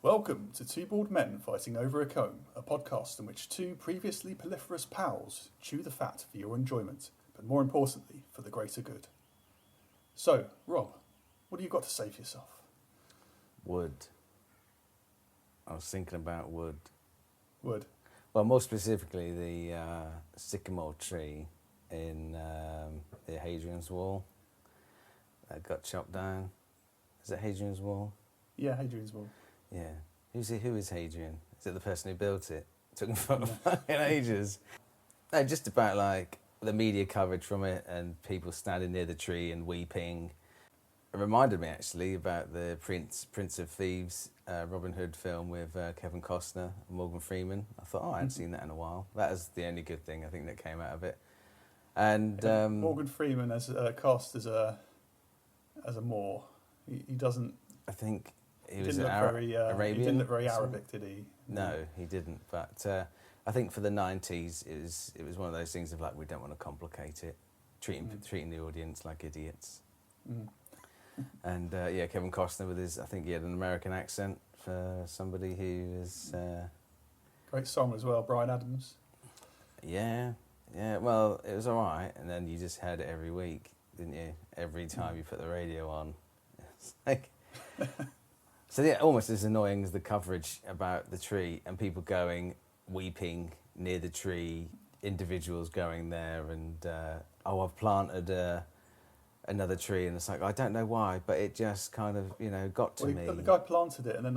Welcome to Two Bald Men Fighting Over a Comb, a podcast in which two previously proliferous pals chew the fat for your enjoyment, but more importantly, for the greater good. So, Rob, what do you got to say for yourself? Wood. I was thinking about wood. Wood? Well, more specifically, the sycamore tree in the Hadrian's Wall that got chopped down. Is it Hadrian's Wall? Yeah, Hadrian's Wall. Yeah. Who is Hadrian? Is it the person who built it? Took him fucking ages. No, just about like the media coverage from it and people standing near the tree and weeping. It reminded me actually about the Prince of Thieves Robin Hood film with Kevin Costner and Morgan Freeman. I thought, I hadn't seen that in a while. That was the only good thing I think that came out of it. And Morgan Freeman as cast as a Moor. He doesn't. I think he was Arabian. Arabian. He didn't look very Arabic, did he? No, he didn't. But I think for the 90s, it was one of those things of like, we don't want to complicate it, treating the audience like idiots. Mm. And Kevin Costner with his, I think he had an American accent for somebody who is... Great song as well, Bryan Adams. Yeah, well, it was all right. And then you just heard it every week, didn't you? Every time you put the radio on. It's like... So yeah, almost as annoying as the coverage about the tree and people going, weeping near the tree, individuals going there and, I've planted another tree, and it's like, I don't know why, but it just kind of, got to me. The guy planted it and then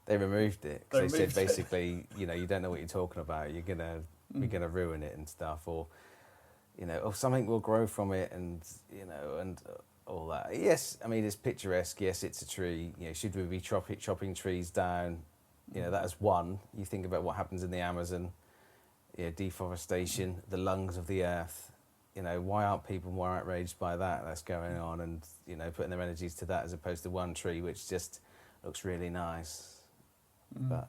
they removed it. Cause they said basically, you don't know what you're talking about, you're gonna ruin it and stuff, or, or something will grow from it and, and all that. Yes, I mean, it's picturesque. Yes, it's a tree. Should we be chopping trees down? That is one. You think about what happens in the Amazon, deforestation, the lungs of the earth. Why aren't people more outraged by that's going on and, putting their energies to that as opposed to one tree which just looks really nice. But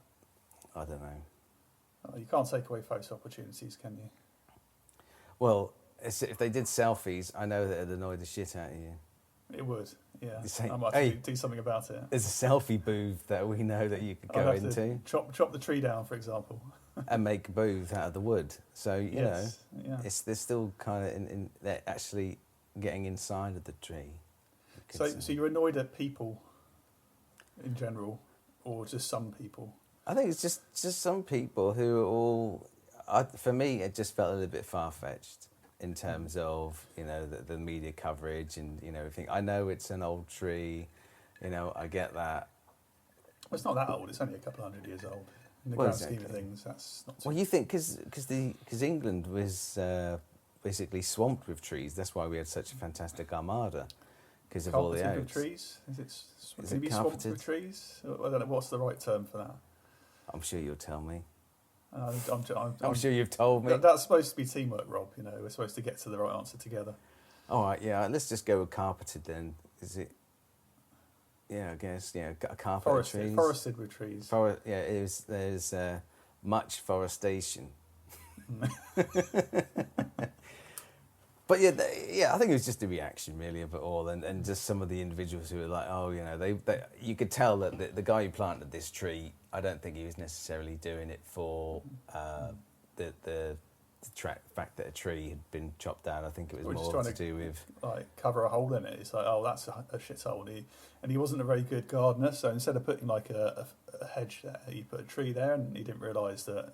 I don't know. You can't take away photo opportunities, can you? Well, if they did selfies, I know that it'd annoy the shit out of you. It would, yeah. Say, I might do something about it. There's a selfie booth that we know that you could go into. Chop the tree down, for example. And make a booth out of the wood. So, you know, yeah. They're still kind of they're actually getting inside of the tree. So you're annoyed at people in general, or just some people? I think it's just some people who are all... for me, it just felt a little bit far-fetched in terms of, the media coverage and, everything. I know it's an old tree, I get that. Well, it's not that old, it's only a couple hundred years old. In the grand scheme of things, that's not too... Well, you think, because England was basically swamped with trees, that's why we had such a fantastic armada, because of all the oaks. With trees? Is it swamped with trees? I don't know, what's the right term for that? I'm sure you'll tell me. I'm sure you've told me. That's supposed to be teamwork, Rob. We're supposed to get to the right answer together. All right, yeah. Let's just go with carpeted then. Is it? Yeah, I guess. Yeah, carpeted trees. Forested with trees. There's much forestation. But I think it was just a reaction really of it all, and just some of the individuals who were like, they you could tell that the guy who planted this tree, I don't think he was necessarily doing it for the fact that a tree had been chopped down. I think it was more to do with cover a hole in it. It's like, that's a shithole, and he wasn't a very good gardener. So instead of putting like a hedge there, he put a tree there, and he didn't realise that it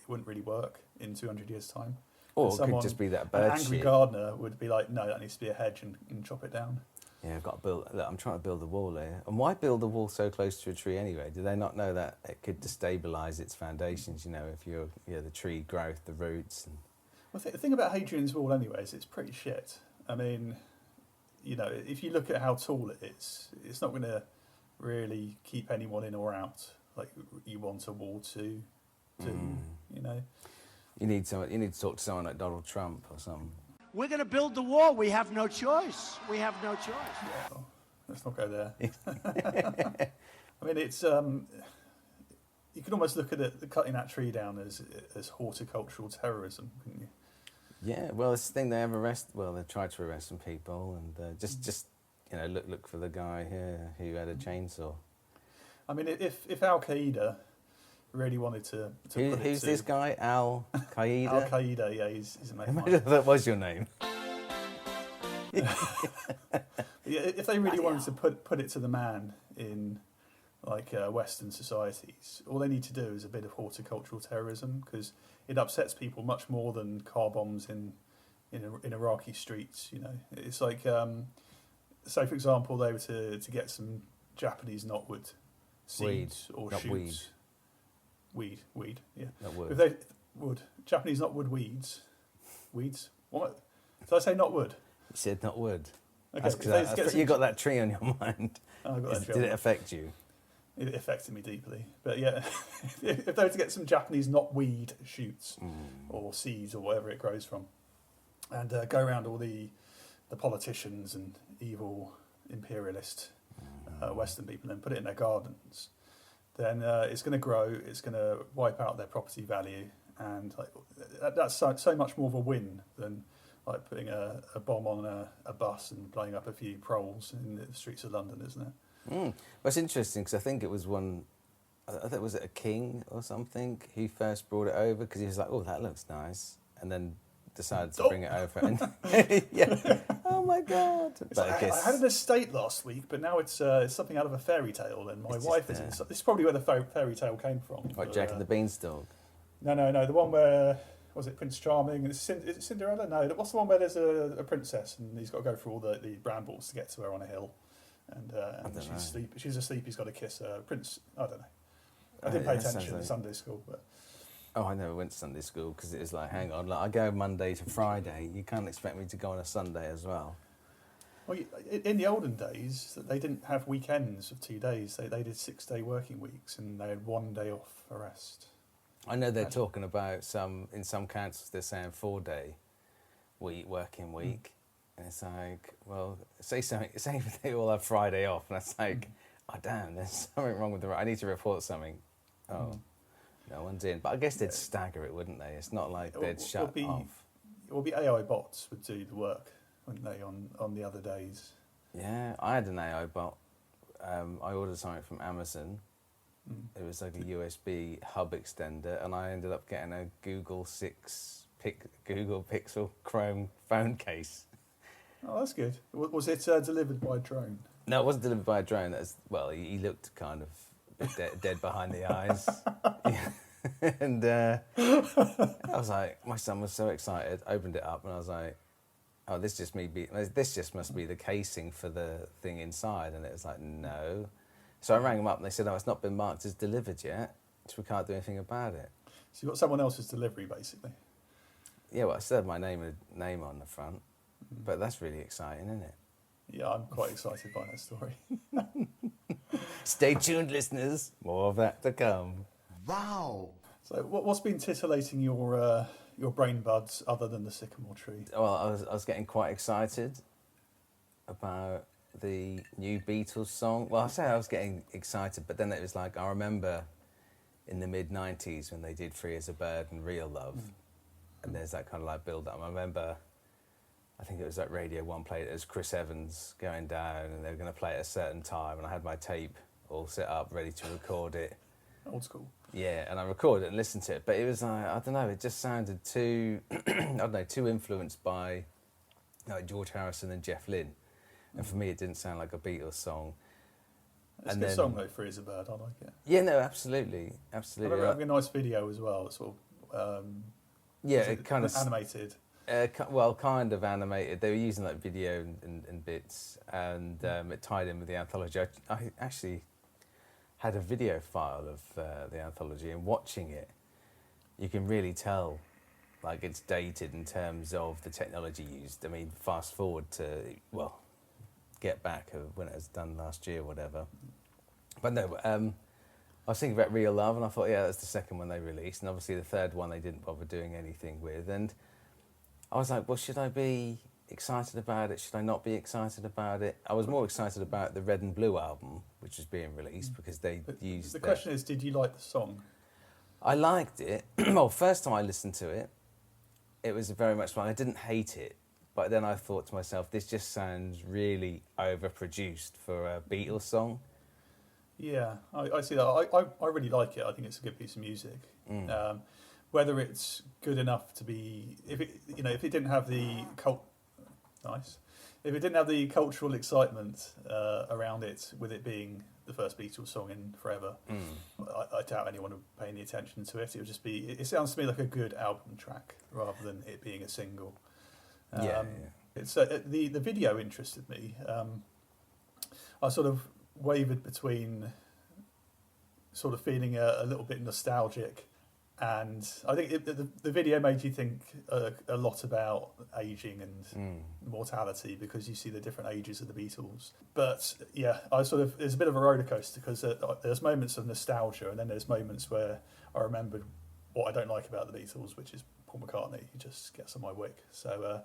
wouldn't really work in 200 years' time. Or it could just be that bird an angry gardener would be like, no, that needs to be a hedge and chop it down. Yeah, I've got to build. Look, I'm trying to build a wall here. And why build the wall so close to a tree anyway? Do they not know that it could destabilise its foundations? If you're the tree growth, the roots. And... Well, the thing about Hadrian's Wall, anyway, is it's pretty shit. I mean, if you look at how tall it is, it's not going to really keep anyone in or out like you want a wall to. You need to talk to someone like Donald Trump or something. We're going to build the wall. We have no choice. Yeah, well, let's not go there. I mean, it's you can almost look at it, cutting that tree down as horticutral terrorism, couldn't you? Yeah, well, it's the thing they tried to arrest some people, and just look for the guy here who had a chainsaw. I mean, if Al Qaeda really wanted to Who's this guy? Al Qaeda? Al Qaeda, yeah, he's a mate of mine. Imagine if that was your name. Yeah, if they really wanted to put it to the man in like Western societies, all they need to do is a bit of horticutral terrorism, because it upsets people much more than car bombs in Iraqi streets. You know, it's like say for example they were to get some Japanese knotwood seeds or not shoots. Weed, yeah. Not wood. If they wood Japanese knotwood weeds. What did I say? Not wood. You said not wood. Okay, That's because you got that tree on your mind. I got that tree Did on it affect you? It affected me deeply. But yeah, if they were to get some Japanese knotweed shoots or seeds or whatever it grows from, and go around all the politicians and evil imperialist Western people and put it in their gardens, then it's going to grow, it's going to wipe out their property value, and like, that's so much more of a win than like putting a bomb on a bus and blowing up a few proles in the streets of London, isn't it? Well, it's interesting because I think it was I think was it a king or something who first brought it over because he was like, oh, that looks nice, and then decided to bring it over. And yeah, oh my god! Like, I had an estate last week, but now it's something out of a fairy tale, and my wife is. This is probably where the fairy tale came from. Like Jack and the Beanstalk. No, the one where was it Prince Charming? Is it Cinderella? No, what's the one where there's a princess and he's got to go through all the brambles to get to her on a hill, and she's asleep. He's got to kiss her. Prince. I don't know. I didn't pay attention in Sunday school, but. Oh, I never went to Sunday school because it was like, hang on, like, I go Monday to Friday. You can't expect me to go on a Sunday as well. Well, in the olden days, they didn't have weekends of 2 days. They did 6-day working weeks, and they had 1 day off for rest. I know they're talking about in some councils they're saying 4-day working week, and it's like, well, say if they all have Friday off, and it's like, oh damn, there's something wrong with the. I need to report something. Oh. No one's in, but I guess they'd stagger it, wouldn't they? It's not like they'd shut off. It would be AI bots would do the work, wouldn't they, on the other days? Yeah, I had an AI bot. I ordered something from Amazon. It was like a USB hub extender, and I ended up getting a Google Pixel Chrome phone case. Oh, that's good. Was it delivered by a drone? No, it wasn't delivered by a drone. He looked kind of a bit dead behind the eyes. And I was like, my son was so excited, opened it up, and I was like, oh, this just must be the casing for the thing inside. And it was like, no. So I rang them up, and they said, oh, it's not been marked as delivered yet, so we can't do anything about it. So you've got someone else's delivery, basically. Yeah, well, I still have my name on the front, but that's really exciting, isn't it? Yeah, I'm quite excited by that story. Stay tuned, listeners. More of that to come. Wow. So what's been titillating your brain buds other than the sycamore tree? Well, I was getting quite excited about the new Beatles song. Well, I say I was getting excited, but then it was like, I remember in the mid-90s when they did Free as a Bird and Real Love, and there's that kind of like build-up. I remember, I think it was like Radio 1 played it as Chris Evans going down, and they were going to play it at a certain time, and I had my tape all set up, ready to record it. Old school. Yeah, and I recorded it and listened to it, but it was like, I don't know, it just sounded too, too influenced by like George Harrison and Jeff Lynne. And for me, it didn't sound like a Beatles song. It's a good song though, Free as a Bird, I like it. Yeah, no, absolutely. I remember having a nice video as well, sort of, it kind of animated. Kind of animated. They were using like video and bits, and it tied in with the anthology. I actually had a video file of the anthology, and watching it, you can really tell like it's dated in terms of the technology used. I mean, fast forward to, Get Back when it was done last year or whatever. But no, I was thinking about Real Love, and I thought, yeah, that's the second one they released, and obviously the third one they didn't bother doing anything with. And I was like, well, should I be excited about it? Should I not be excited about it? I was more excited about the Red and Blue album, which is being released, because they used... The question is, did you like the song? I liked it. Well, first time I listened to it, it was very much fun. I didn't hate it, but then I thought to myself, this just sounds really overproduced for a Beatles song. Yeah, I see that. I really like it. I think it's a good piece of music. Whether it's good enough to be, if it didn't have the nice, if it didn't have the cultural excitement around it, with it being the first Beatles song in forever, I doubt anyone would pay any attention to it. It would just be. It sounds to me like a good album track rather than it being a single. Yeah. It's the video interested me. I sort of wavered between sort of feeling a little bit nostalgic, and I think the video made you think a lot about aging and mortality, because you see the different ages of the Beatles. But yeah, there's a bit of a roller coaster, because there's moments of nostalgia, and then there's moments where I remembered what I don't like about the Beatles, which is Paul McCartney. He just gets on my wick. So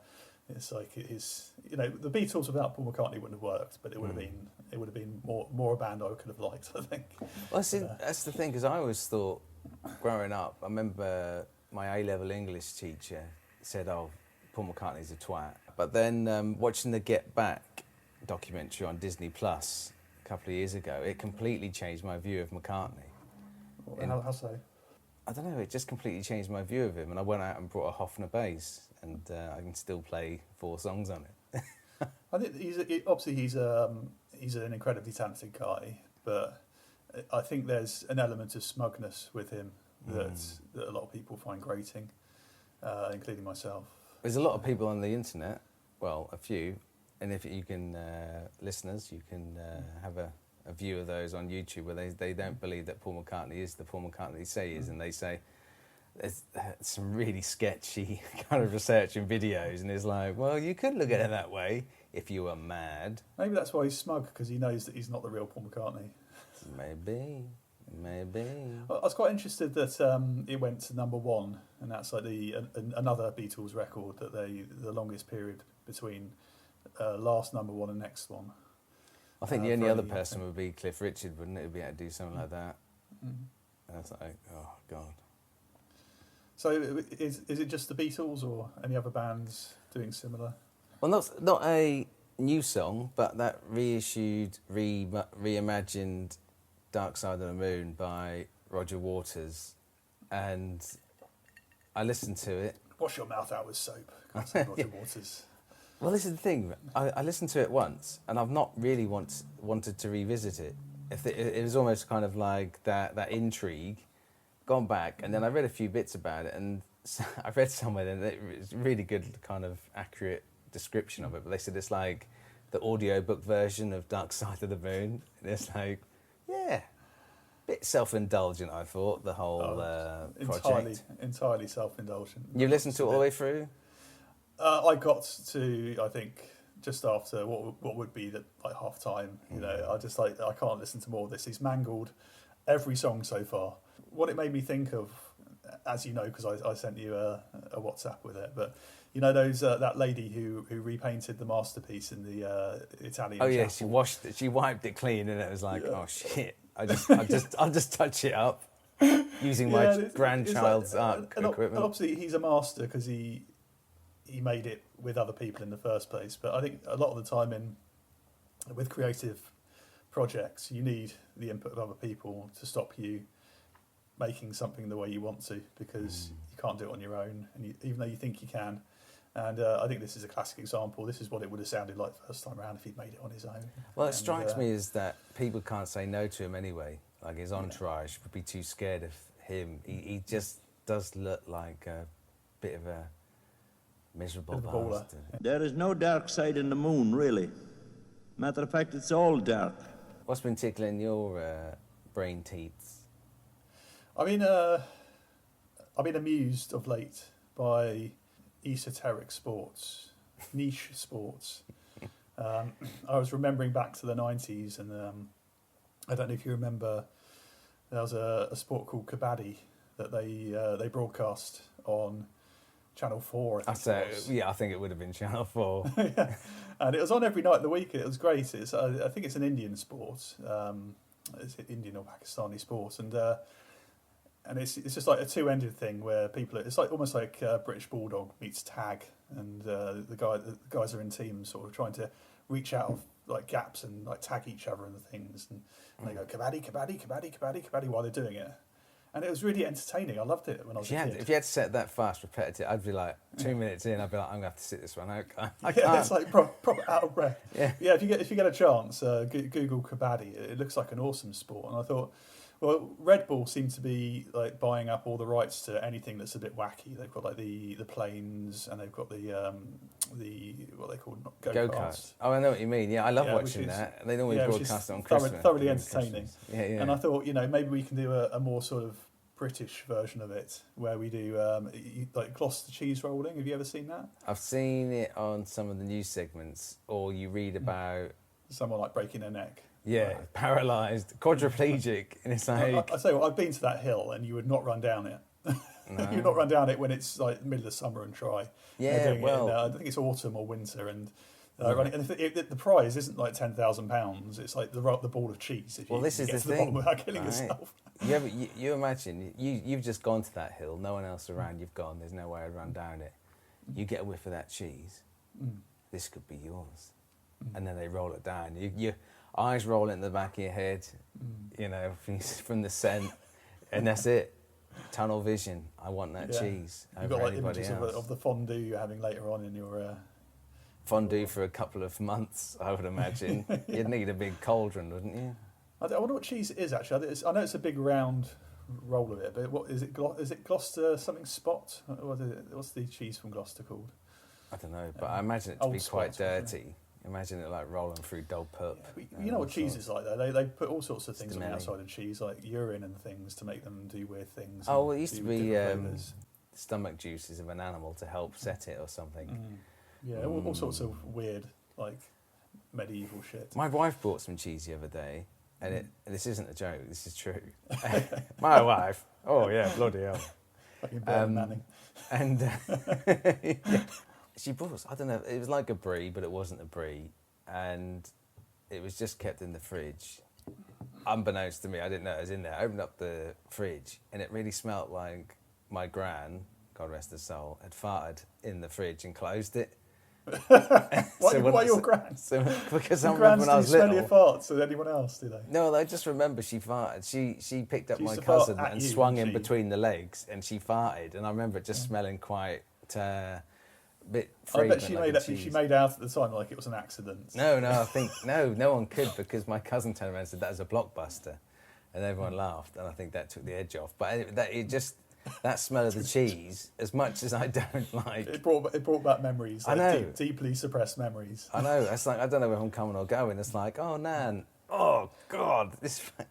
it's like it is. The Beatles without Paul McCartney wouldn't have worked, but it would have been more a band I could have liked, I think. Well, that's the thing, because I always thought, growing up, I remember my A-level English teacher said, "Oh, Paul McCartney's a twat." But then watching the Get Back documentary on Disney Plus a couple of years ago, it completely changed my view of McCartney. How so? I don't know, it just completely changed my view of him, and I went out and brought a Hofner bass, and I can still play 4 songs on it. I think he's an incredibly talented guy, but I think there's an element of smugness with him that a lot of people find grating, including myself. There's a lot of people on the internet, well, a few, and if you can, listeners, you can have a view of those on YouTube where they don't believe that Paul McCartney is the Paul McCartney they say he is, and they say there's some really sketchy kind of research and videos, and it's like, well, you could look at it that way if you were mad. Maybe that's why he's smug, because he knows that he's not the real Paul McCartney. Maybe. I was quite interested that it went to #1, and that's like another Beatles record, that the longest period between last #1 and next one. I think the only other person would be Cliff Richard, wouldn't it? Would be able to do something like that. And it's like, oh God. So is it just the Beatles, or any other bands doing similar? Well, not a new song, but that reissued, reimagined Dark Side of the Moon by Roger Waters, and I listened to it. Wash your mouth out with soap. Can't say Roger Waters. Well, this is the thing. I listened to it once, and I've not really wanted to revisit it. It was almost kind of like that intrigue, gone back, and then I read a few bits about it, and I read somewhere, and it was a really good kind of accurate description of it, but they said it's like the audiobook version of Dark Side of the Moon, and it's like, yeah, bit self-indulgent, I thought, the whole project. Entirely self-indulgent. You listened to it all the way through? I got to, I think, just after what would be half time. I can't listen to more of this. He's mangled every song so far. What it made me think of, as you know, because I sent you a WhatsApp with it, but those that lady who repainted the masterpiece in the Italian. Oh yeah, chapel. she wiped it clean, and it was like, oh shit! I'll just touch it up using my grandchild's art equipment. And obviously, he's a master because he made it with other people in the first place. But I think a lot of the time with creative projects, you need the input of other people to stop you making something the way you want to, because you can't do it on your own, and even though you think you can. And I think this is a classic example. This is what it would have sounded like first time around if he'd made it on his own. Well, it strikes me as that people can't say no to him anyway. Like his entourage would be too scared of him. He just does look like a bit of a miserable bastard. There is no dark side in the moon, really. Matter of fact, it's all dark. What's been tickling your brain teats? I've been amused of late by esoteric sports, niche sports. I was remembering back to the 90s, and I don't know if you remember, there was a sport called kabaddi that they broadcast on Channel 4. I think it would have been Channel 4. Yeah. And it was on every night of the week, and it was great. I think it's an Indian sport. It's Indian or Pakistani sport, and it's just like a two-ended thing where it's like almost like British Bulldog meets tag, and the guys are in teams, sort of trying to reach out of like gaps and like tag each other and things, and they go kabaddi, kabaddi, kabaddi, kabaddi, kabaddi while they're doing it. And it was really entertaining. I loved it when I was a kid. If you had to set that fast, repetitive, I'd be like 2 minutes in. I'd be like, I'm gonna have to sit this one out. I can't. It's like proper out of breath. Yeah. If you get a chance, Google kabaddi. It looks like an awesome sport. And I thought, well, Red Bull seems to be like buying up all the rights to anything that's a bit wacky. They've got like the planes, and they've got the what they call go-karts. Oh, I know what you mean. Yeah, I love watching that. They normally broadcast it on Christmas. Thoroughly entertaining. Yeah. And I thought, maybe we can do a more sort of British version of it, where we do like Gloucester cheese rolling. Have you ever seen that? I've seen it on some of the news segments, or you read about someone like breaking their neck. Yeah, paralysed, quadriplegic, and it's like... I say, I've been to that hill, and you would not run down it. No. You'd not run down it when it's like middle of summer and dry. Yeah, well... I think it's autumn or winter, and running. And the prize isn't like £10,000. It's like the ball of cheese. If you this is get the to thing. The bottom without killing yourself. You imagine, you've just gone to that hill, no one else around, you've gone, there's no way I'd run down it. You get a whiff of that cheese, this could be yours. And then they roll it down. Your eyes roll in the back of your head, from the scent, and that's it. Tunnel vision. I want that cheese. You've got like images of the fondue you're having later on in your... Fondue for a couple of months, I would imagine. You'd need a big cauldron, wouldn't you? I wonder what cheese it is, actually. I know it's a big round roll of it, but what is it? Is it Gloucester something spot? What's the cheese from Gloucester called? I don't know, but I imagine it to be quite dirty. Imagine it like rolling through dull pup. You know what cheese is like, though? They put all sorts of things on the outside of cheese, like urine and things, to make them do weird things. Oh, well, it used to be stomach juices of an animal to help set it or something. Yeah, all sorts of weird, like, medieval shit. My wife bought some cheese the other day, and this isn't a joke, this is true. My wife, oh yeah, bloody hell. Fucking Bernard Manning. And she bought, I don't know, it was like a brie, but it wasn't a brie, and it was just kept in the fridge. Unbeknownst to me, I didn't know it was in there. I opened up the fridge, and it really smelt like my gran, God rest her soul, had farted in the fridge and closed it. Why your gran? Because I remember when I was little. Smell your farts than anyone else, do they? No, I just remember she farted. She picked up my cousin and swung him between the legs, and she farted. And I remember it just smelling quite a bit fragrant. I bet she made out at the time like it was an accident. No, I think no one could, because my cousin turned around and said that was a blockbuster, and everyone laughed, and I think that took the edge off. But that smell of the cheese, as much as I don't like... It brought back memories. Like, I know. Deeply suppressed memories. I know. It's like, I don't know if I'm coming or going. It's like, oh, Nan. Oh, God.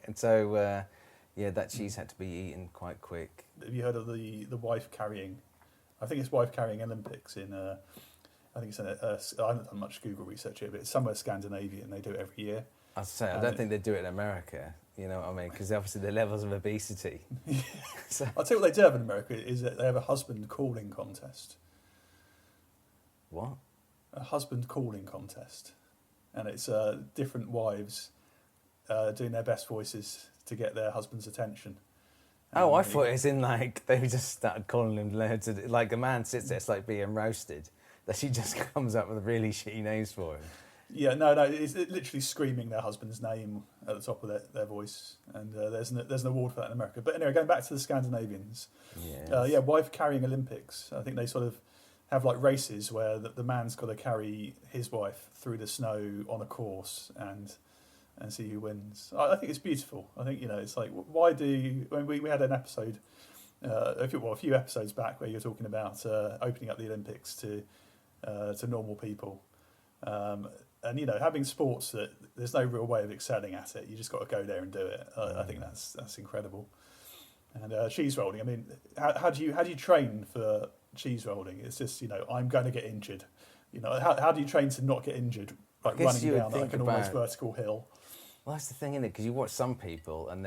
And so, that cheese had to be eaten quite quick. Have you heard of the wife carrying... I think it's wife carrying Olympics in... I think it's I haven't done much Google research here, but it's somewhere Scandinavian. They do it every year. I don't think they do it in America. You know what I mean? Because obviously the levels of obesity. So. I'll tell you what they do have in America is that they have a husband calling contest. What? A husband calling contest. And it's different wives doing their best voices to get their husband's attention. Oh, I thought it was in like, they just started calling him loads of, like a man sits there, it's like being roasted. That she just comes up with really shitty names for him. Yeah, no, it's literally screaming their husband's name at the top of their voice, and there's an award for that in America. But anyway, going back to the Scandinavians, wife carrying Olympics. I think they sort of have like races where the man's got to carry his wife through the snow on a course and see who wins. I think it's beautiful. I think it's like, why do we had an episode, a few episodes back where you're talking about opening up the Olympics to normal people. And having sports that there's no real way of excelling at it, you just got to go there and do it. I think that's incredible. And cheese rolling. I mean, how do you train for cheese rolling? It's just I'm going to get injured. How do you train to not get injured? Like running down like an almost vertical hill. Well, that's the thing, isn't it? Because you watch some people and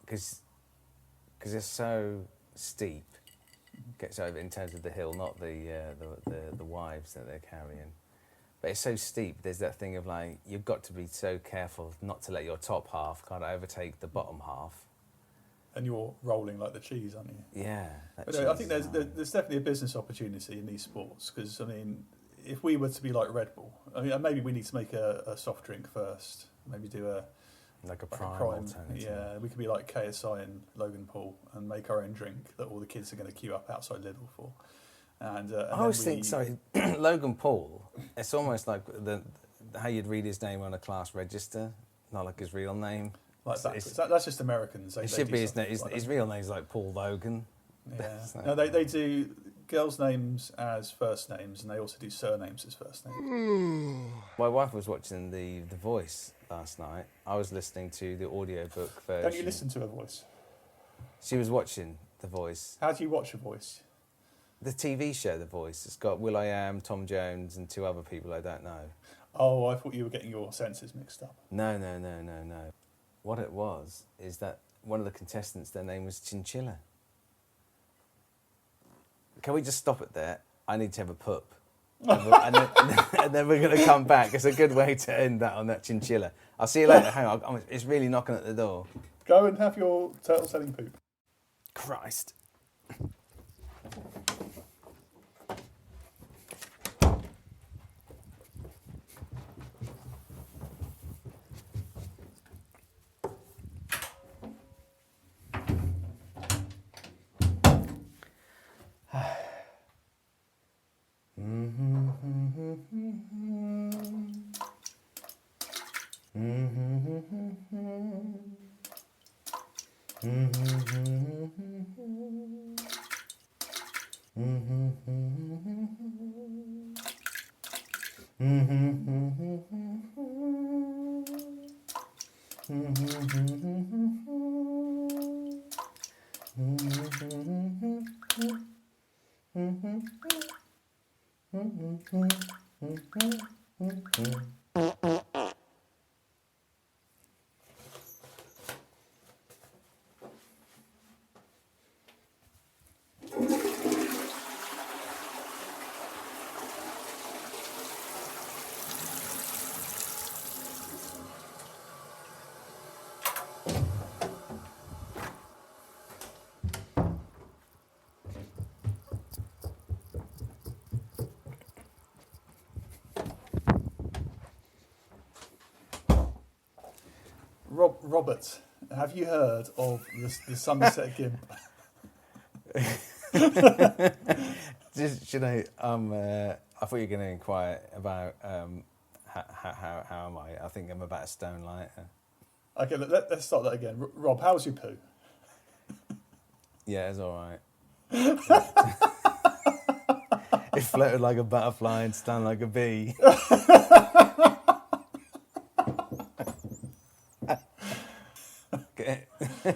because they're so steep, gets over in terms of the hill, not the wives that they're carrying. But it's so steep, there's that thing of like, you've got to be so careful not to let your top half kind of overtake the bottom half. And you're rolling like the cheese, aren't you? Yeah. But I think there's definitely a business opportunity in these sports, because, I mean, if we were to be like Red Bull, I mean, maybe we need to make a soft drink first. Maybe do a prime alternative. Yeah, we could be like KSI and Logan Paul and make our own drink that all the kids are going to queue up outside Lidl for. And I always think, sorry, Logan Paul. It's almost like how you'd read his name on a class register, not like his real name. Like that's just Americans. It should be his real name's like Paul Logan. Yeah. No, they do girls' names as first names, and they also do surnames as first names. My wife was watching The Voice last night. I was listening to the audiobook version. Don't you listen to a voice? She was watching The Voice. How do you watch a voice? The TV show The Voice. It's got will.i.am, Tom Jones, and 2 other people I don't know. Oh, I thought you were getting your senses mixed up. No. What it was is that one of the contestants, their name was Chinchilla. Can we just stop it there? I need to have a pup. And then we're going to come back. It's a good way to end that on that chinchilla. I'll see you later. Hang on, it's really knocking at the door. Go and have your turtle selling poop. Christ. Robert, have you heard of the Somerset Gimp? Should I? I thought you were going to inquire about how am I? I think I'm about a stone lighter. Okay, let's start that again. Rob, how's your poo? Yeah, it's all right. It floated like a butterfly and stung like a bee.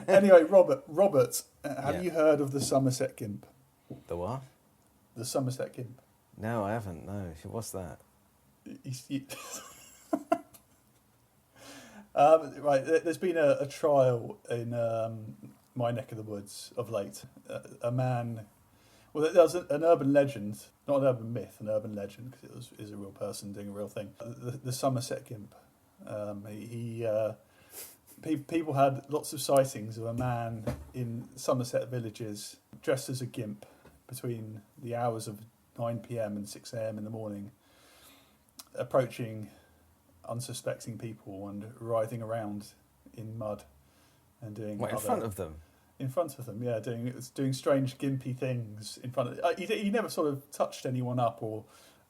Anyway, Robert, have you heard of the Somerset Gimp? The what? The Somerset Gimp. No, I haven't. No, what's that? Right, there's been a trial in my neck of the woods of late. A man, well, there was an urban legend, not an urban myth, an urban legend, because it is a real person doing a real thing. The Somerset Gimp. People had lots of sightings of a man in Somerset villages dressed as a gimp between the hours of 9 p.m. and 6 a.m. in the morning, approaching unsuspecting people and writhing around in mud and doing in front of them? In front of them, yeah, doing strange gimpy things in front of. He never sort of touched anyone up or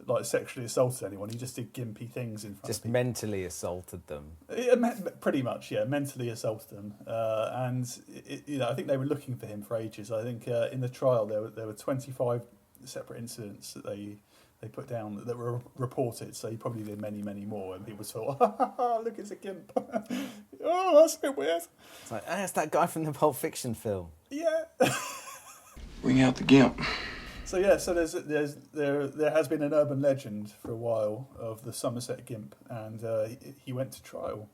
like sexually assaulted anyone. He just did gimpy things in front of people. Just mentally assaulted them. Pretty much, yeah, mentally assaulted them. And I think they were looking for him for ages. I think in the trial there were 25 separate incidents that they put down that were reported. So he probably did many, many more. And people thought, look, it's a gimp. Oh, that's a bit weird. It's like, it's that guy from the Pulp Fiction film. Yeah. Bring out the gimp. So yeah, so there has been an urban legend for a while of the Somerset Gimp, and he went to trial.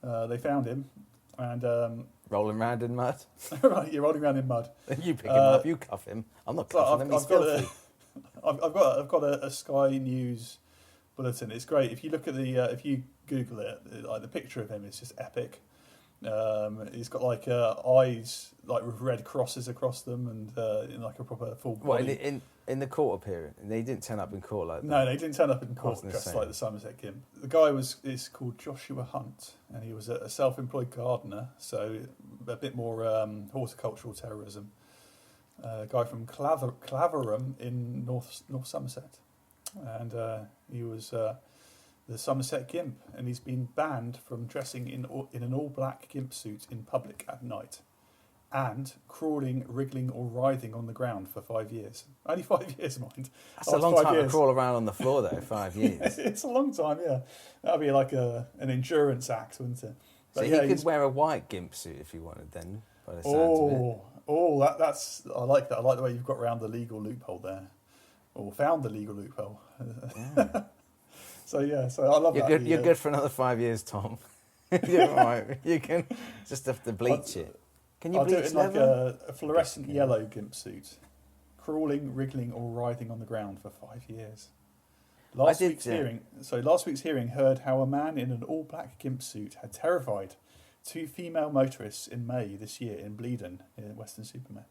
They found him, and rolling around in mud. Right, you're rolling around in mud. You pick him up, you cuff him. I'm not cuffing him. He's filthy. I've got a Sky News bulletin. It's great if you look at if you Google it, like the picture of him is just epic. He's got like eyes like with red crosses across them, and in like a proper full What body. in the court appearance? They didn't turn up in court like that. No, they didn't turn up in I was court gonna dressed say. like the Somerset Gimp. The guy is called Joshua Hunt, and he was a self-employed gardener, so a bit more horticultural terrorism. A guy from Claverham in North Somerset, and he was the Somerset Gimp, and he's been banned from dressing in an all-black gimp suit in public at night, and crawling, wriggling, or writhing on the ground for 5 years. Only 5 years, mind. That's a long time to crawl around on the floor, though. 5 years. It's a long time, yeah. That'd be like an endurance act, wouldn't it? So But he could wear a white gimp suit if he wanted, then. By the sounds of it. That's I like that. I like the way you've got around the legal loophole there, or found the legal loophole. Yeah. So I love that. You're good for another 5 years, Tom. You're all right. You can just have to bleach it. Can you I'll do bleach it in like leather? a fluorescent yellow gimp suit, crawling, wriggling, or writhing on the ground for 5 years. Last week's hearing heard how a man in an all-black gimp suit had terrified 2 female motorists in May this year in Bleeden, in Western-super-Mare.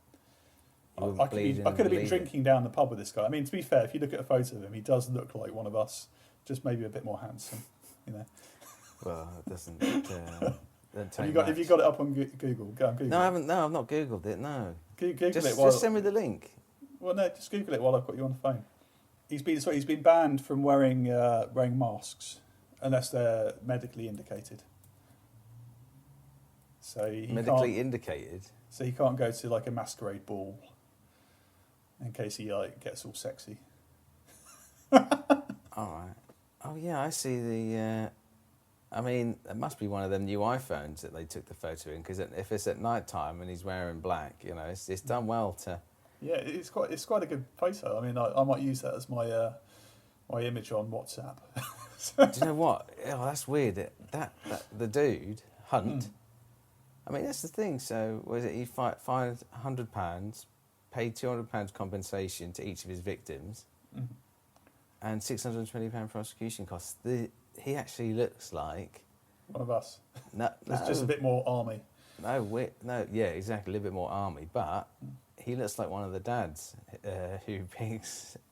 I could have been drinking down the pub with this guy. I mean, to be fair, if you look at a photo of him, he does look like one of us, just maybe a bit more handsome, you know. Well, it doesn't. Have you got it up on Google? Go on Google. No, I haven't. No, I've not Googled it. No. Google Just it. just send me the link. Well, no, just Google it while I've got you on the phone. He's been banned from wearing masks unless they're medically indicated. So Medically indicated. So he can't go to like a masquerade ball in case he like gets all sexy. All right. Oh yeah, I see the. I mean, it must be one of them new iPhones that they took the photo in, because if it's at night time and he's wearing black, you know, it's done well to. Yeah, it's quite a good photo. I mean, I might use that as my my image on WhatsApp. Do you know what? Oh, that's weird. That the dude Hunt. I mean, that's the thing. So was it he fined £100, paid £200 compensation to each of his victims, and £620 prosecution costs. He actually looks like One of us. no, It's just a bit more army. yeah, exactly, a little bit more army, but he looks like one of the dads who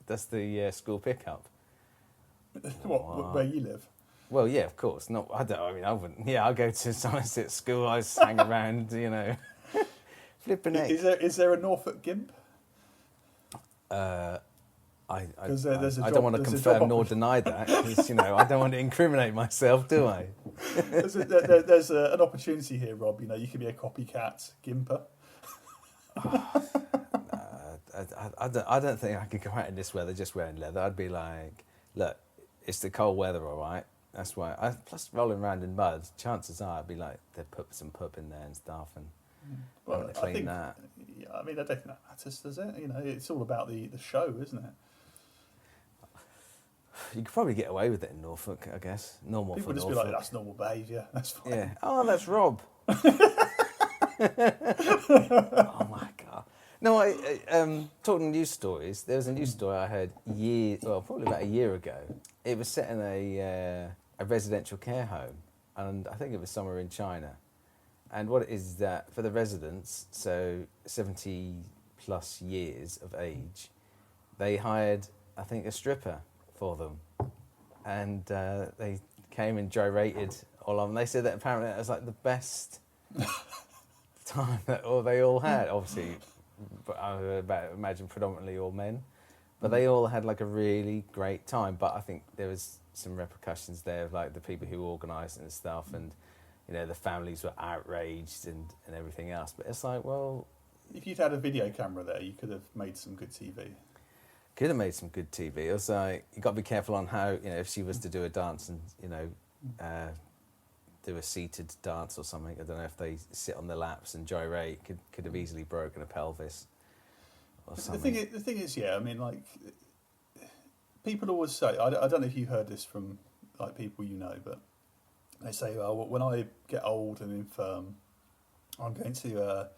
does the school pickup. Where you live? Well, yeah, of course. No, I wouldn't. Yeah, I'll go to Somerset school. I just hang around, you know, flipping egg. Is there a Norfolk Gimp? I there's a don't job- want to there's a confirm job nor deny that, because, you know, I don't want to incriminate myself, do I? There's an opportunity here, Rob. You know, you could be a copycat Gimper. I don't think I could go out in this weather just wearing leather. I'd be like, look, it's the cold weather, all right? That's why. Plus, rolling around in mud, chances are I'd be like, they'd put some pup in there and stuff, and Well, to clean that. Yeah, I mean, I don't think that matters, does it? You know, it's all about the show, isn't it? You could probably get away with it in Norfolk, I guess. Normal People for just Norfolk. be like, that's normal behaviour. That's fine. Yeah. Oh, that's Rob. Oh my God. No, talking news stories. There was a news story I heard probably about a year ago. It was set in a residential care home, and I think it was somewhere in China. And what it is that for the residents, so 70 plus years of age, they hired, I think, a stripper for them, and they came and gyrated all on. They said that apparently it was like the best time that they all had. Obviously, I would imagine predominantly all men, but they all had like a really great time. But I think there was some repercussions there, of like the people who organised it and stuff, and you know the families were outraged and everything else. But it's like, well, If you'd had a video camera there, you could have made some good TV. could have made some good TV. It was like, you got to be careful on how, you know, if she was to do a dance and, you know, do a seated dance or something. I don't know if they sit on their laps and gyrate. Could have easily broken a pelvis or something. The thing is, yeah, I mean, like, people always say, I don't know if you heard this from, like, people you know, but they say, well, when I get old and infirm, I'm going to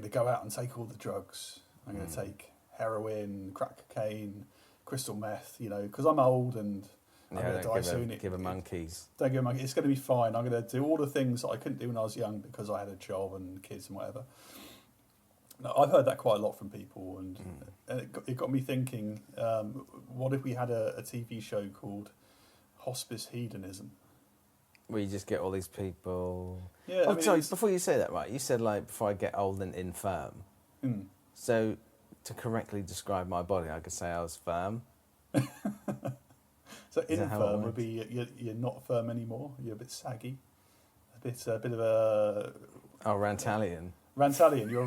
go out and take all the drugs. I'm going to take heroin, crack cocaine, crystal meth, you know, because I'm old and I'm going to die soon. Give a monkeys. Don't give a monkey. It's going to be fine. I'm going to do all the things that I couldn't do when I was young because I had a job and kids and whatever. Now, I've heard that quite a lot from people, and it got me thinking, what if we had a TV show called Hospice Hedonism? Where you just get all these people... Yeah, oh, sorry, before you say that, right, you said, like, before I get old and infirm. So, to correctly describe my body, I could say I was firm. So infirm would be you're not firm anymore. You're a bit saggy, a bit of a. Oh, Rantalian. Rantalian. You're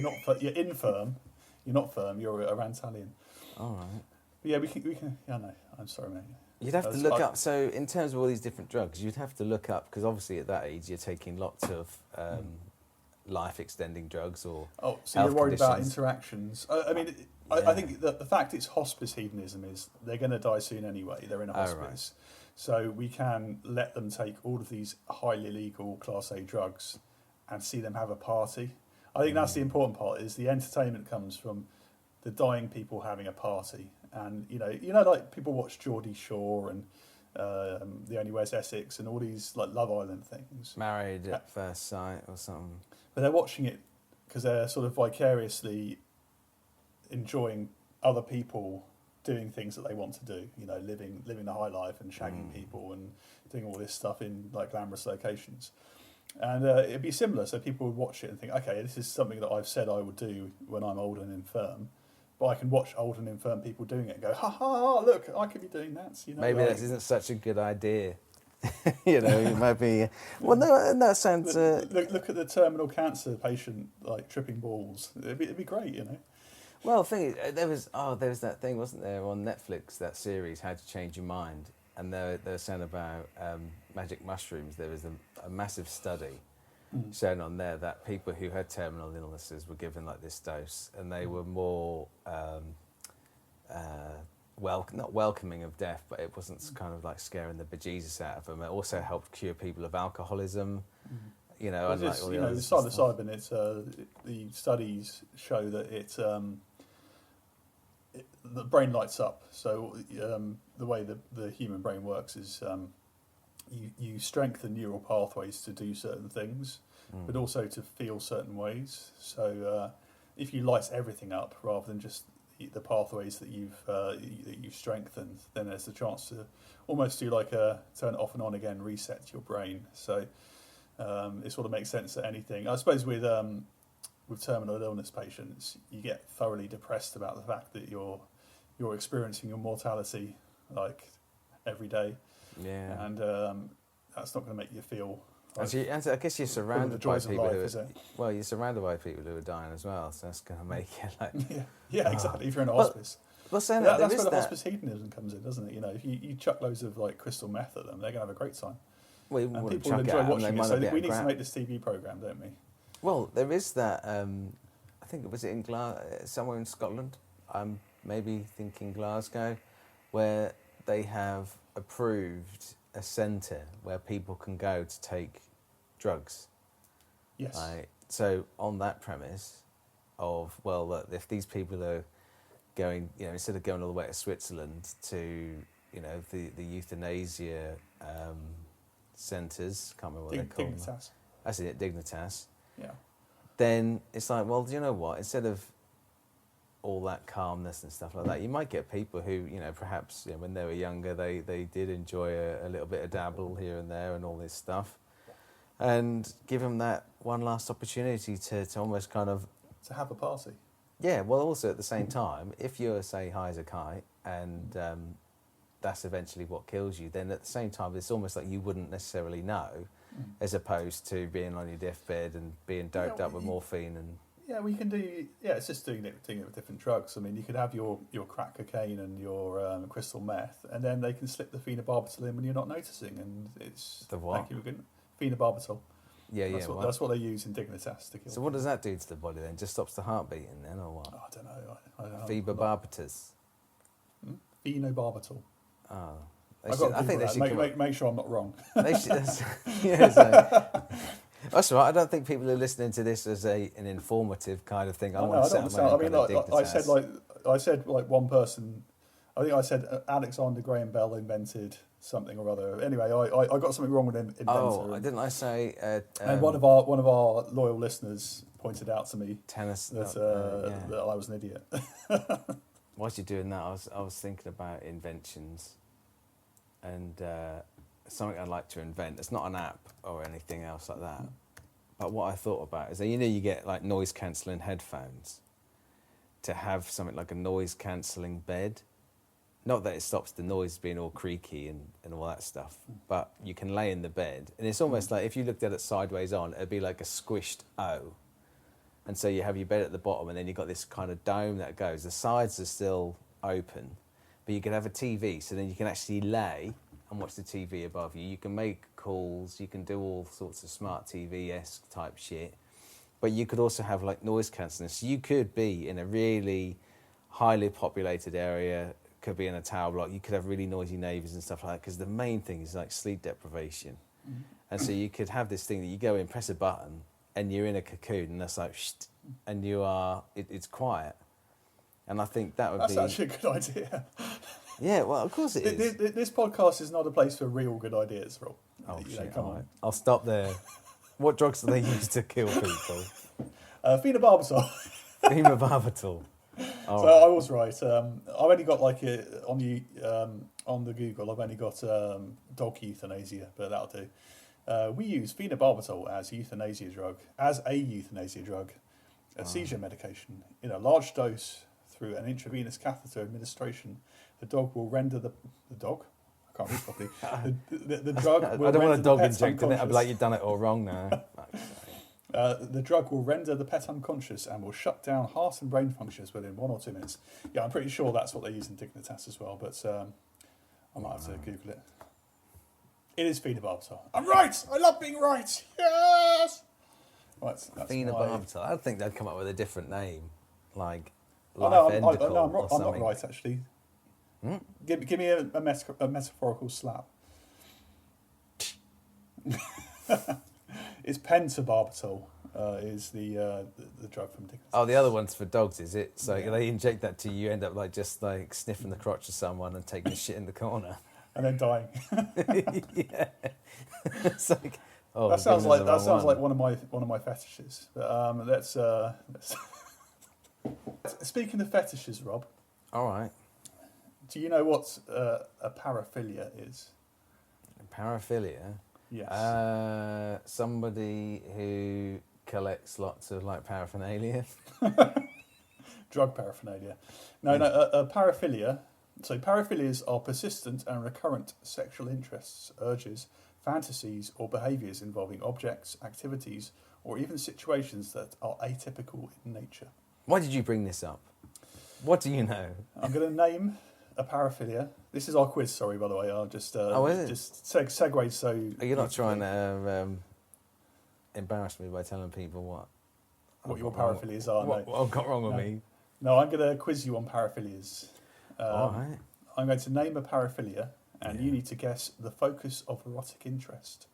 not. You're infirm. You're not firm. You're a Rantalian. All right. But yeah, we can. Yeah, no. I'm sorry, mate. You'd have to look up. So, in terms of all these different drugs, you'd have to look up because obviously at that age you're taking lots of life-extending drugs or. Oh, so you're worried about interactions. I mean. I think that the fact it's hospice hedonism is they're going to die soon anyway. They're in a hospice. Right. So we can let them take all of these highly illegal Class A drugs and see them have a party. I think that's the important part, is the entertainment comes from the dying people having a party. And, you know, like people watch Geordie Shore and The Only Way's Essex and all these like Love Island things. Married at First Sight or something. But they're watching it because they're sort of vicariously enjoying other people doing things that they want to do, you know, living the high life and shagging people and doing all this stuff in like glamorous locations. And it'd be similar, so people would watch it and think, okay, this is something that I've said I would do when I'm old and infirm, but I can watch old and infirm people doing it and go, ha ha, ha, look, I could be doing that. You know, maybe that isn't such a good idea. You know, it might be. Well, no, that sounds. Look at the terminal cancer patient like tripping balls. It'd be great, you know. Well, the thing is, there was that thing, wasn't there, on Netflix, that series, How to Change Your Mind, and they were saying about magic mushrooms. There was a massive study shown on there that people who had terminal illnesses were given like this dose, and they were more not welcoming of death, but it wasn't kind of like scaring the bejesus out of them. It also helped cure people of alcoholism. You know, unlike all the others. Psilocybin, it's the studies show that the brain lights up. So the way the human brain works is you strengthen neural pathways to do certain things, but also to feel certain ways. So if you light everything up rather than just the pathways that you've strengthened, then there's a chance to almost do like a turn it off and on again, reset your brain. So it sort of makes sense that anything. I suppose with terminal illness patients, you get thoroughly depressed about the fact that you're experiencing your mortality like every day. Yeah. And that's not going to make you feel. Like, and I guess you're surrounded by people you're surrounded by people who are dying as well, so that's going to make it like. Yeah, exactly. If you're in a hospice. Well, saying that's where the hospice hedonism comes in, doesn't it? You know, if you chuck loads of like crystal meth at them, they're going to have a great time. Well, and people will enjoy watching it. So we need to make this TV program, don't we? Well, there is that. I think it was in somewhere in Scotland. I'm maybe thinking Glasgow, where they have approved a centre where people can go to take drugs. Yes. Right? So on that premise of, well, look, if these people are going, you know, instead of going all the way to Switzerland to, you know, the euthanasia centres, can't remember what they're called. Dignitas. That's it, Dignitas. Yeah. Then it's like, well, do you know what? Instead of all that calmness and stuff like that, you might get people who, you know, perhaps, you know, when they were younger, they did enjoy a little bit of dabble here and there and all this stuff, and give them that one last opportunity to almost kind of... To have a party. Yeah, well, also at the same time, if you're, say, high as a kite, and that's eventually what kills you, then at the same time, it's almost like you wouldn't necessarily know, as opposed to being on your deathbed and being doped up with morphine and... Yeah, we can do. Yeah, it's just doing it with different drugs. I mean, you could have your crack cocaine and your crystal meth, and then they can slip the phenobarbital in when you're not noticing, and it's the what? Phenobarbital. Yeah, that's what they use in Dignitas to kill. So what does that do to the body then? Just stops the heart beating then, or what? Oh, I don't know. Phenobarbital. Phenobarbital. Oh. I think they should make sure I'm not wrong. They should, that's right. I don't think people are listening to this as an informative kind of thing. I want to set up my own kind of Dignitas. I said one person. I think I said Alexander Graham Bell invented something or other. Anyway, I got something wrong with inventor. Oh, didn't I say? And one of our loyal listeners pointed out to me tennis that that I was an idiot. Whilst you're doing that, I was thinking about inventions, and something I'd like to invent. It's not an app or anything else like that. But what I thought about is that, you get like noise cancelling headphones. To have something like a noise cancelling bed. Not that it stops the noise being all creaky and all that stuff, but you can lay in the bed. And it's almost like if you looked at it sideways on, it'd be like a squished O. And so you have your bed at the bottom, and then you've got this kind of dome that goes. The sides are still open, but you can have a TV, so then you can actually lay and watch the TV above you. You can make calls, you can do all sorts of smart TV-esque type shit. But you could also have like noise cancelling. So you could be in a really highly populated area, could be in a tower block. You could have really noisy neighbours and stuff like that, because the main thing is like sleep deprivation. Mm-hmm. And so you could have this thing that you go in, press a button, and you're in a cocoon, and that's like, and you are, it's quiet. And I think that's actually a good idea. Yeah, well, of course it is. This podcast is not a place for real good ideas, Rob. Oh, shit, come on. I'll stop there. What drugs do they use to kill people? Phenobarbital. Phenobarbital. So right. I was right. I've only got like on the Google. I've only got dog euthanasia, but that'll do. We use phenobarbital as a euthanasia drug, a seizure medication in a large dose through an intravenous catheter administration. The dog will render the dog. I can't read properly. The drug. Will I don't want a dog pet injecting it. I'd be like, you've done it all wrong now. The drug will render the pet unconscious and will shut down heart and brain functions within 1 or 2 minutes. Yeah, I'm pretty sure that's what they use in Dignitas as well, but I might have to Google it. It is phenobarbital. I'm right! I love being right! Yes! Right, Phenobarbital. I think they'd come up with a different name, like I'm not right, actually. Hmm? Give me a metaphorical slap. It's pentobarbital is the drug from Dickens. Oh, the other one's for dogs, is it? So they inject that to you, you end up like just like sniffing the crotch of someone and taking a shit in the corner. And then dying. Yeah. It's like, that sounds like one of my fetishes. But let's speaking of fetishes, Rob. All right. Do you know what a paraphilia is? Paraphilia? Yes. Somebody who collects lots of like paraphernalia. Drug paraphernalia. No, a paraphilia. So paraphilias are persistent and recurrent sexual interests, urges, fantasies, or behaviours involving objects, activities, or even situations that are atypical in nature. Why did you bring this up? What do you know? I'm going to name a paraphilia. This is our quiz, sorry, by the way. I'll just segue so... Are you not trying to embarrass me by telling people what your paraphilias are? What I've got wrong with me? No, I'm going to quiz you on paraphilias. All right. I'm going to name a paraphilia, and you need to guess the focus of erotic interest.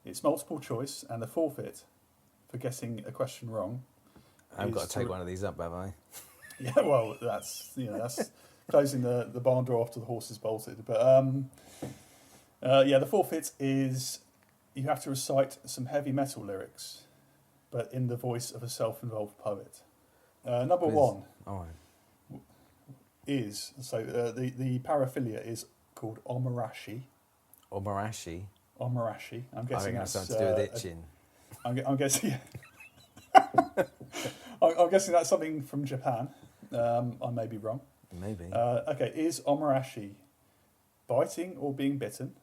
It's multiple choice, and the forfeit for guessing a question wrong. I've got to take one of these up, have I? Yeah, well, that's closing the barn door after the horse is bolted. But the forfeit is you have to recite some heavy metal lyrics, but in the voice of a self-involved poet. Number one. All right. Is the paraphilia is called omarashi. Omarashi. Omarashi. I'm guessing that's something to do with itching. I'm guessing. I'm guessing that's something from Japan. I may be wrong. Maybe. Okay. Is omarashi biting or being bitten?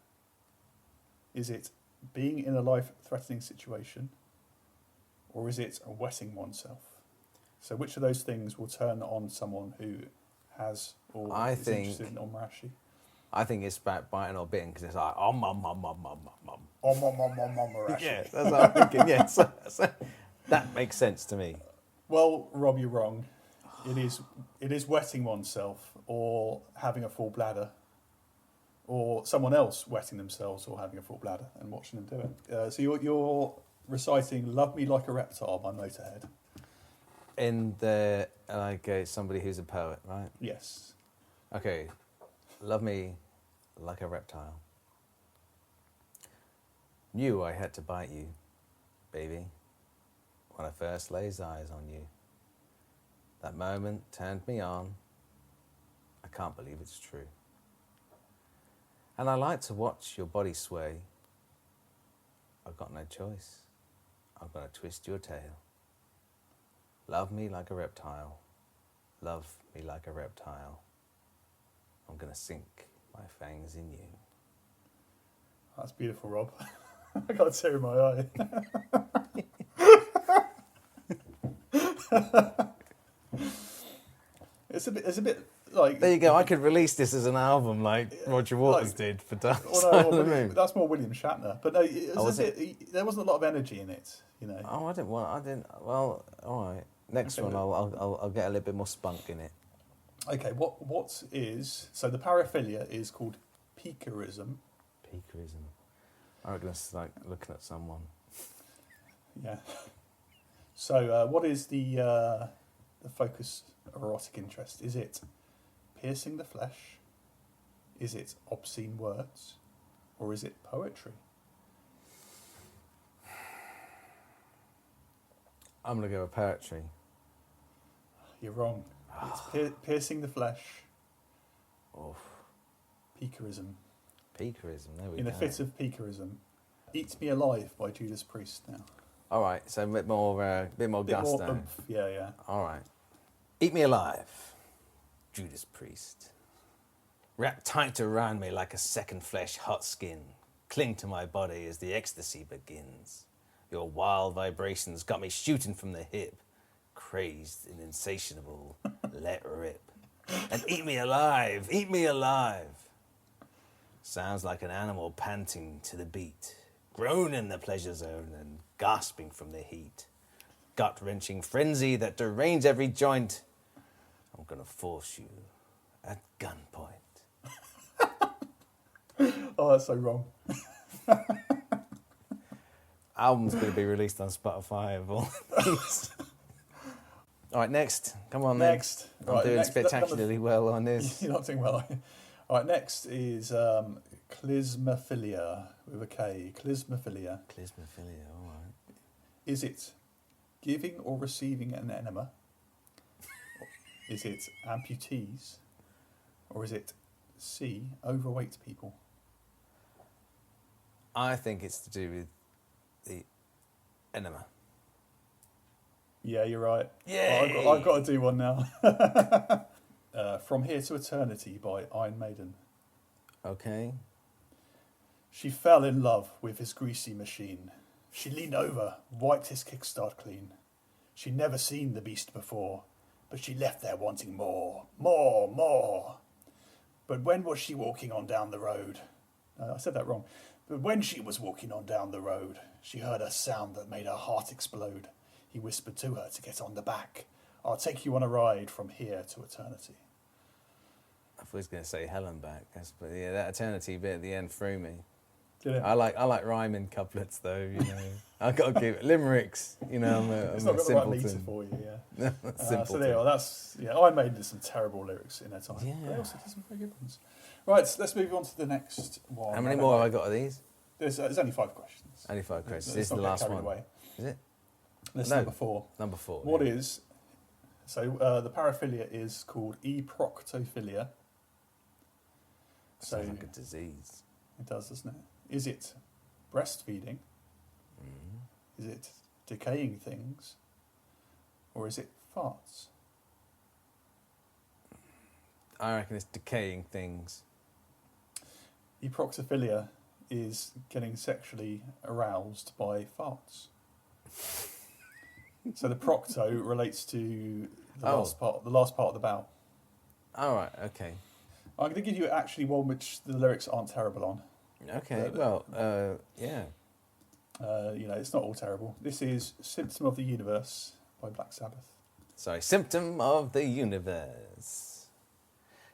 Is it being in a life-threatening situation, or is it wetting oneself? So, which of those things will turn on someone who has or is interested in omarashi? I think it's about biting or bitten because it's like omarashi. Yeah, that's what I'm thinking. Yeah, so that makes sense to me. Well, Rob, you're wrong. It is wetting oneself or having a full bladder, or someone else wetting themselves or having a full bladder and watching them do it. So you're reciting "Love Me Like a Reptile" by Motorhead. In the somebody who's a poet, right? Yes. Okay, love me like a reptile. Knew I had to bite you, baby, when I first laid eyes on you. That moment turned me on. I can't believe it's true. And I like to watch your body sway. I've got no choice. I'm gonna twist your tail. Love me like a reptile. Love me like a reptile. I'm gonna sink my fangs in you. That's beautiful, Rob. I got a tear in my eye. It's a bit like. There you go. I could release this as an album like Roger Waters did for Dark Well, Side no, of the well, Moon. that's more William Shatner. But no, it was was a bit, there wasn't a lot of energy in it, you know. Oh, I didn't. Well, all right. Next Okay, one, I'll get a little bit more spunk in it. Okay, what is so the paraphilia is called piquerism. Peakerism. I reckon it's like looking at someone. Yeah. So what is the focus of erotic interest? Is it piercing the flesh? Is it obscene words? Or is it poetry? I'm gonna go with poetry. You're wrong. It's piercing the flesh. Oh, Piquerism. peakerism. There we In go. a fit of piquerism. Eat Me Alive by Judas Priest now. All right. So a bit more Bit gusto. more oomph. Yeah. All right. Eat me alive, Judas Priest. Wrap tight around me like a second flesh, hot skin. Cling to my body as the ecstasy begins. Your wild vibrations got me shooting from the hip. Crazed and insatiable, let rip. And eat me alive, eat me alive. Sounds like an animal panting to the beat. Groaning in the pleasure zone and gasping from the heat. Gut-wrenching frenzy that derange every joint. I'm gonna force you at gunpoint. Oh, that's so wrong. Album's gonna be released on Spotify of all these. All right, next. Come on, Next. I'm Right, doing next, spectacularly well on this. You're not doing well. All right, next is clismophilia with a K. Clismophilia. Clismophilia, all right. Is it giving or receiving an enema? Is it amputees? Or is it C, overweight people? I think it's to do with the enema. Yeah, you're right. Yay! I've got to do one now. From Here to Eternity by Iron Maiden. Okay. She fell in love with his greasy machine. She leaned over, wiped his kickstart clean. She'd never seen the beast before, but she left there wanting more. But when was she walking on down the road? I said that wrong. But when she was walking on down the road, she heard a sound that made her heart explode. He whispered to her to get on the back. I'll take you on a ride from here to eternity. I thought he was going to say Helen back, but yeah, that eternity bit at the end threw me. Did it? I like rhyming couplets though, you know. I got to give limericks, you know. I'm It's a not got the right meter simpleton. for you, yeah. So Simpleton. there you are. That's Iron Maiden did some terrible lyrics in their time. Yeah. But they also did some very good ones. Right, so let's move on to the next one. How many more have I got of these? There's only 5 questions. Only 5 questions. Let's This is not the get last carried one. away. Is it? This is No. number 4. Number 4. What yeah. is so the paraphilia is called eproctophilia. So Sounds like a disease. it does, doesn't it? Is it breastfeeding? Is it decaying things? Or is it farts? I reckon it's decaying things. Eproctophilia is getting sexually aroused by farts. So the procto relates to the last part of the bowel. All right, okay. I'm going to give you actually one which the lyrics aren't terrible on. Okay, yeah. It's not all terrible. This is Symptom of the Universe by Black Sabbath. Sorry, symptom of the universe.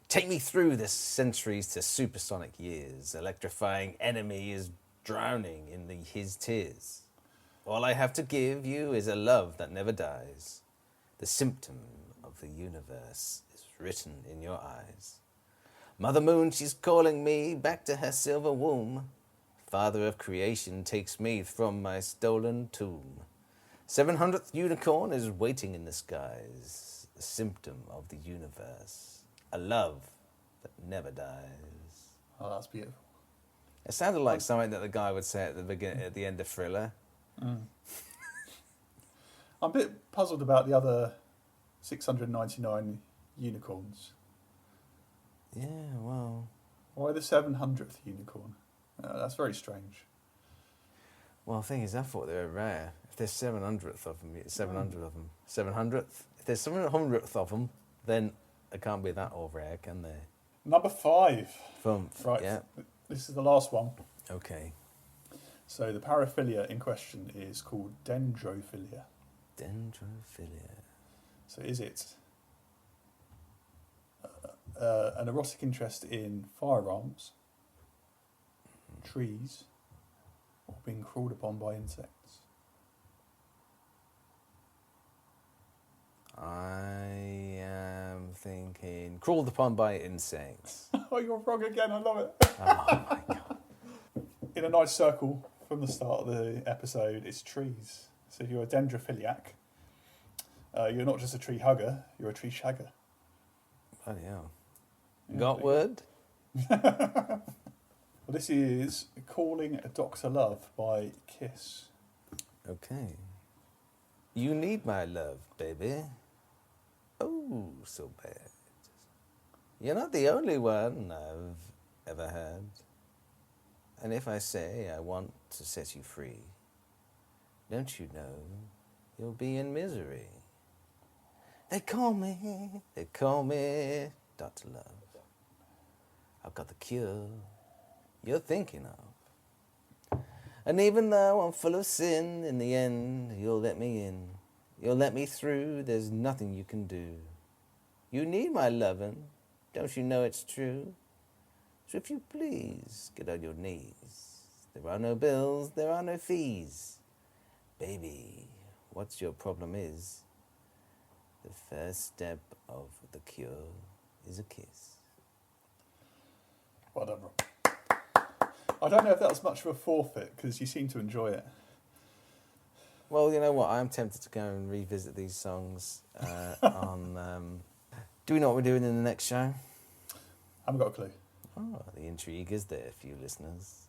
Take me through the centuries to supersonic years. Electrifying enemy is drowning in his tears. All I have to give you is a love that never dies. The symptom of the universe is written in your eyes. Mother Moon, she's calling me back to her silver womb. Father of creation takes me from my stolen tomb. 700th unicorn is waiting in the skies, a symptom of the universe, a love that never dies. Oh, that's beautiful. It sounded like something that the guy would say at the end of Thriller. I'm a bit puzzled about the other 699 unicorns. Yeah, well... Why the 700th unicorn? That's very strange. Well, the thing is, I thought they were rare. If there's 700th of them, 700 of them. 700th? If there's 700th of them, then it can't be that all rare, can they? Number 5. Right, yeah. This is the last one. Okay. So the paraphilia in question is called dendrophilia. Dendrophilia. So is it an erotic interest in firearms, trees, or being crawled upon by insects? I am thinking crawled upon by insects. Oh, you're wrong again. I love it. Oh my god. In a nice circle from the start of the episode, it's trees. So if you're a dendrophiliac, you're not just a tree hugger, you're a tree shagger. Bloody hell. Got word? Well, this is Calling Dr. Love by Kiss. Okay. You need my love, baby. Oh, so bad. You're not the only one I've ever had. And if I say I want to set you free, don't you know you'll be in misery? They call me Dr. Love. I've got the cure you're thinking of. And even though I'm full of sin, in the end, you'll let me in. You'll let me through, there's nothing you can do. You need my lovin', don't you know it's true? So if you please, get on your knees. There are no bills, there are no fees. Baby, what's your problem is, the first step of the cure is a kiss. Well done, Rob. I don't know if that was much of a forfeit, because you seem to enjoy it. Well, you know what? I'm tempted to go and revisit these songs on... Do we know what we're doing in the next show? I haven't got a clue. Oh, the intrigue is there for you listeners.